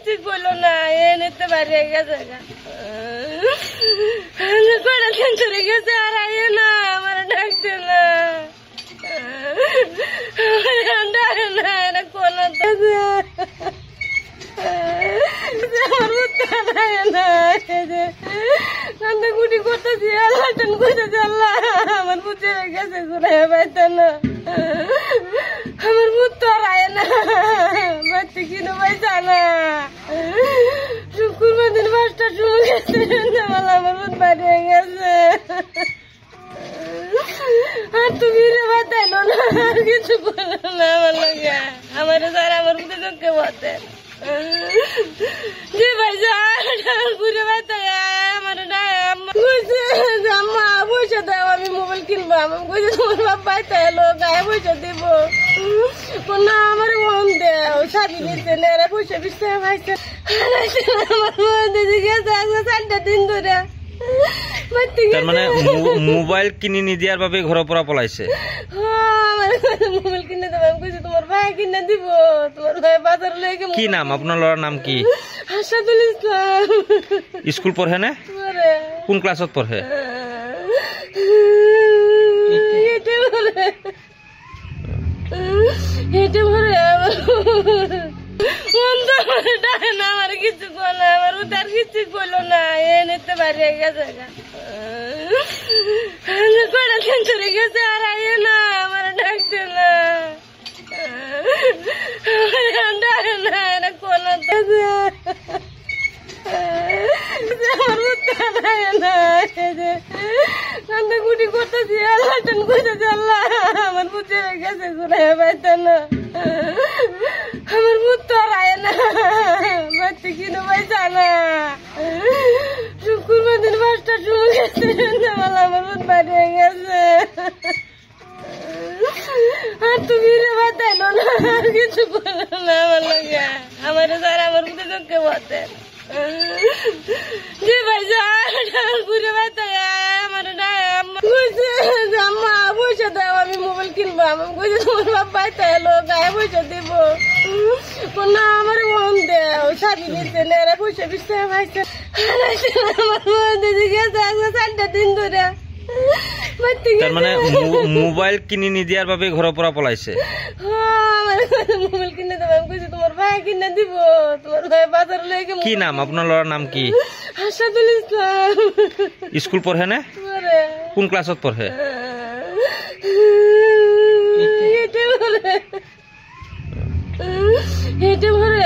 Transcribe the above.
কিচ্ছু করলো না, এ নিতে বাইরে গেছে কটা দিন চলে গেছে, আর আইয়ে না, আমার ডাকছে না, ডাকে না, এরা কোন আমার উত্তর না কান্দা গুটি করতেছি, আল্লাহ টান করতেছি, আল্লাহ আমার বুঝে গেছে ঘুরে পাইত না, আমার উত্তর আয় না, বাচ্চা কিনে পাইছা না, শুক্রবার দিন 5টার সময় গেছে, আমার বুধ বাইরে গেছে, আর তুমি রে বাতাইলো না, আর কিছু বলো না আমার লাগে, আমার স্যার আমার বুঝে চোখে বলতে যে ভাই ঘুরে বাতায় আমার আম্মা পয়সা দাও, আমি মোবাইল কিনবো, আমি কইছি তোমার বাপ বাইতে এলো, গায়ে পয়সা দিব না, আমার মন দেও সাবি নিতে নেড়ে পয়সা বিস্তার পাইছে, আমার মন দিয়ে গেছে 4টা দিন ধরে। তার মানে মোবাইল কিনে নি দিয়ার বাবে ঘর পৰা পলাইছে? মোবাইল কিনে দেব, আমি কইছি তোমার ভাই কিনে দিব, তোমার ভাই বাজার লইকে। কি নাম আপনার লড়ার নাম কি? আশাদুল ইসলাম। স্কুল পড়ে না? কোন ক্লাসত পড়ে? আমার কিছু বলে, আমার উদার কিছু বললো না, এ নিতে বাইরে গেছে কটা দিন চলে গেছে, আর আইয়ে না, আমার ডাকছে না, ডাকে না, এরা কোন আমার উত্তর না কান্দা গুটি করতেছি, আল্লাহ টান করতেছি, আল্লাহ আমার বুঝে গেছে ঘুরে পাইত না, আমার উত্তর আয় না, বাচ্চা কিনে পাইছা না, শুক্রবার দিন 5টার সময় গেছে, আমার বুধ বাইরে গেছে, আর তুমি রে বাতাইলো না, আর কিছু বলো না আমার লাগে, আমার স্যার আমার বুঝে চোখে বলতে যে ভাই ঘুরে বাতায় আমার আম্মা পয়সা দাও, আমি মোবাইল কিনবো, আমি কইছি তোমার বাপ বাইতে এলো, গায়ে পয়সা দিব না, আমার মন দেও সাবি নিতে নেড়ে পয়সা বিস্তার পাইছে, আমার মন দিয়ে গেছে 4টা দিন ধরে। তার মানে মোবাইল কিনে নি দিয়ার বাবে ঘর পৰা পলাইছে? মোবাইল কিনে দেব, আমি কইছি তোমার ভাই কিনে দিব, তোমার ভাই বাজার লইকে। কি নাম আপনার লড়ার নাম কি? আশাদুল ইসলাম। স্কুল পড়ে না? কোন ক্লাসত পড়ে? এটা বলে